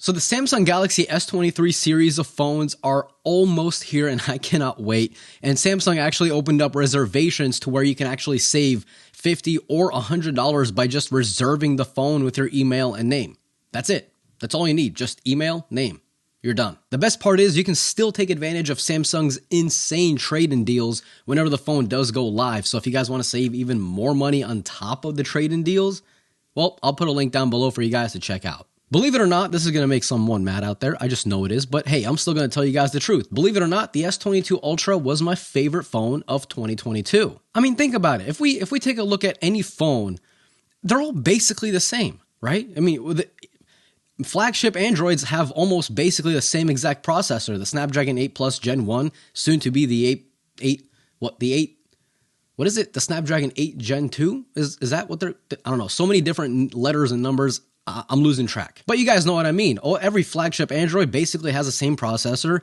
So the Samsung Galaxy S23 series of phones are almost here and I cannot wait. And Samsung actually opened up reservations to where you can actually save $50 or $100 by just reserving the phone with your email and name. That's it. That's all you need. Just email, name. You're done. The best part is you can still take advantage of Samsung's insane trade-in deals whenever the phone does go live. So if you guys want to save even more money on top of the trade-in deals, well, I'll put a link down below for you guys to check out. Believe it or not, this is going to make someone mad out there. I just know it is. But hey, I'm still going to tell you guys the truth. Believe it or not, the S22 Ultra was my favorite phone of 2022. I mean, think about it. If we take a look at any phone, they're all basically the same, right? I mean, flagship Androids have almost basically the same exact processor. The Snapdragon 8 Plus Gen 1, soon to be the the Snapdragon 8 Gen 2? Is that what they're, I don't know, so many different letters and numbers. I'm losing track. But you guys know what I mean. Every flagship Android basically has the same processor.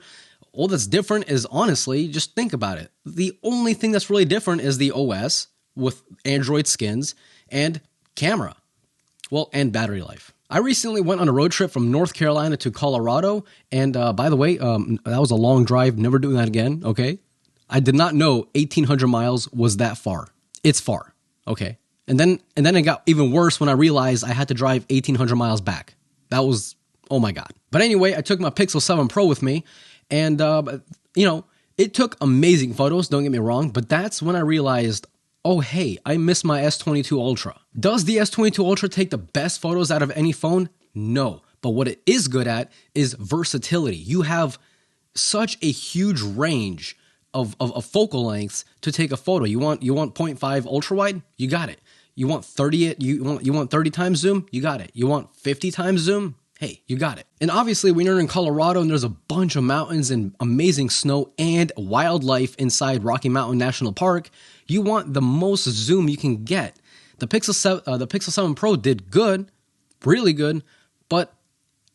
All that's different is, honestly, just think about it. The only thing that's really different is the OS with Android skins and camera. Well, and battery life. I recently went on a road trip from North Carolina to Colorado. And by the way, that was a long drive. Never doing that again, okay? I did not know 1,800 miles was that far. It's far, okay? And then it got even worse when I realized I had to drive 1,800 miles back. That was, oh my God. But anyway, I took my Pixel 7 Pro with me, and it took amazing photos, don't get me wrong, but that's when I realized, oh hey, I miss my S22 Ultra. Does the S22 Ultra take the best photos out of any phone? No. But what it is good at is versatility. You have such a huge range of focal lengths to take a photo. You want 0.5 ultra wide? You got it. You want 30 times zoom? You got it. You want 50 times zoom? Hey, you got it. And obviously when you're in Colorado and there's a bunch of mountains and amazing snow and wildlife inside Rocky Mountain National Park, you want the most zoom you can get. The Pixel 7 Pro did good, really good, but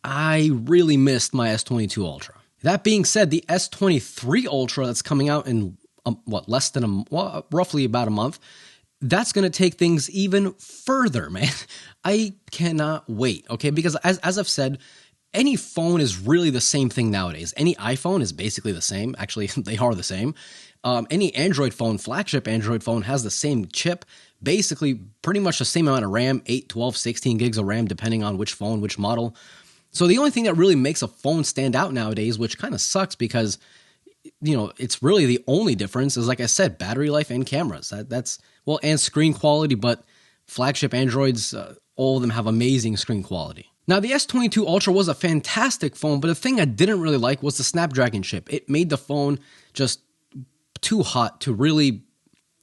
I really missed my S22 Ultra. That being said, the S23 Ultra that's coming out in roughly about a month, that's going to take things even further, man. I cannot wait, okay? Because as I've said, any phone is really the same thing nowadays. Any iPhone is basically the same. Actually, they are the same. Any Android phone, flagship Android phone, has the same chip, basically pretty much the same amount of RAM, 8, 12, 16 gigs of RAM, depending on which phone, which model. So the only thing that really makes a phone stand out nowadays, which kind of sucks because, it's really the only difference is, like I said, battery life and cameras. And screen quality, but flagship Androids, all of them have amazing screen quality. Now, the S22 Ultra was a fantastic phone, but the thing I didn't really like was the Snapdragon chip. It made the phone just too hot to really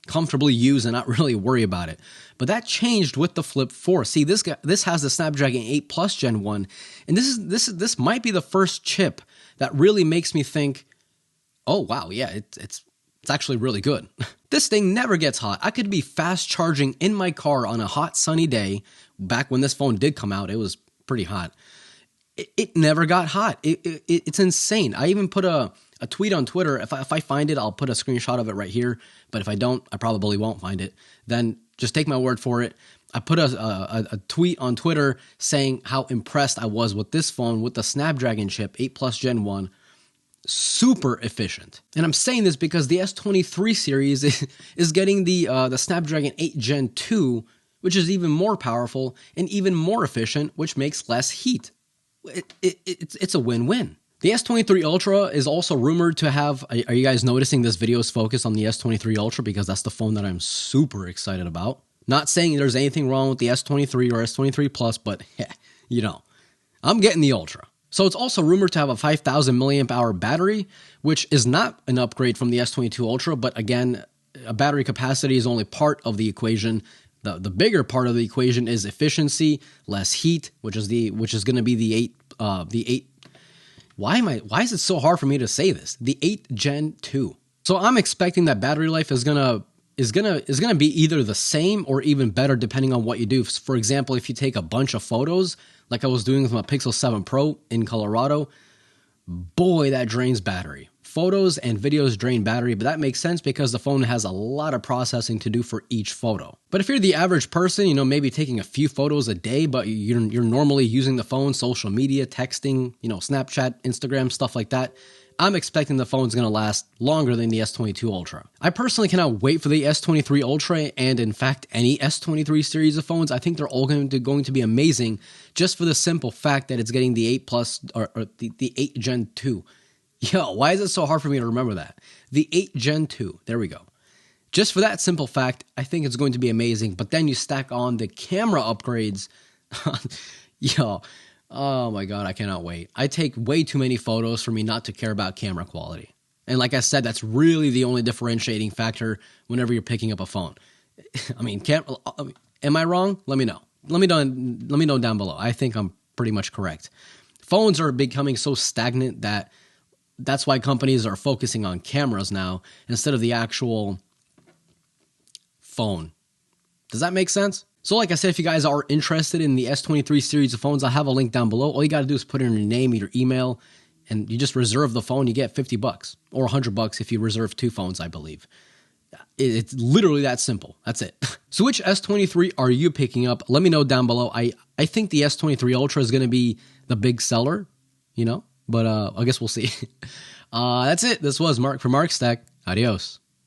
comfortably use and not really worry about it. But that changed with the Flip 4. See, this has the Snapdragon 8 Plus Gen 1, and this might be the first chip that really makes me think, oh wow, yeah, it's actually really good. This thing never gets hot. I could be fast charging in my car on a hot sunny day. Back when this phone did come out, it was pretty hot. It never got hot. It's insane. I even put a tweet on Twitter. If I find it, I'll put a screenshot of it right here. But if I don't, I probably won't find it. Then just take my word for it. I put a tweet on Twitter saying how impressed I was with this phone with the Snapdragon chip, 8 Plus Gen 1. Super efficient. And I'm saying this because the S23 series is getting the Snapdragon 8 Gen 2, which is even more powerful and even more efficient, which makes less heat. It's a win-win. The S23 Ultra is also rumored to have, are you guys noticing this video is focused on the S23 Ultra because that's the phone that I'm super excited about. Not saying there's anything wrong with the S23 or S23 Plus, but I'm getting the Ultra. So it's also rumored to have a 5,000 milliamp hour battery, which is not an upgrade from the S22 Ultra, but again, a battery capacity is only part of the equation. The bigger part of the equation is efficiency, less heat, which is going to be the 8. Why is it so hard for me to say this? The 8 Gen 2. So I'm expecting that battery life is gonna be either the same or even better depending on what you do. For example, if you take a bunch of photos, like I was doing with my Pixel 7 Pro in Colorado, boy, that drains battery photos and videos drain battery, but that makes sense because the phone has a lot of processing to do for each photo. But if you're the average person, you know, maybe taking a few photos a day, but you're normally using the phone, social media, texting, you know, Snapchat, Instagram, stuff like that, I'm expecting the phone's going to last longer than the S22 Ultra. I personally cannot wait for the S23 Ultra, and in fact, any S23 series of phones. I think they're all going to be amazing just for the simple fact that it's getting the 8 Plus or the 8 Gen 2. Yo, why is it so hard for me to remember that? The 8 Gen 2, there we go. Just for that simple fact, I think it's going to be amazing, but then you stack on the camera upgrades. Yo, oh my God, I cannot wait. I take way too many photos for me not to care about camera quality. And like I said, that's really the only differentiating factor whenever you're picking up a phone. I mean, am I wrong? Let me know. Let me know down below. I think I'm pretty much correct. Phones are becoming so stagnant that's why companies are focusing on cameras now instead of the actual phone. Does that make sense? So like I said, if you guys are interested in the S23 series of phones, I'll have a link down below. All you got to do is put in your name, your email, and you just reserve the phone. You get $50 or $100 if you reserve 2 phones, I believe. It's literally that simple. That's it. So which S23 are you picking up? Let me know down below. I think the S23 Ultra is going to be the big seller, you know, but I guess we'll see. That's it. This was Mark from Mark Stack. Adios.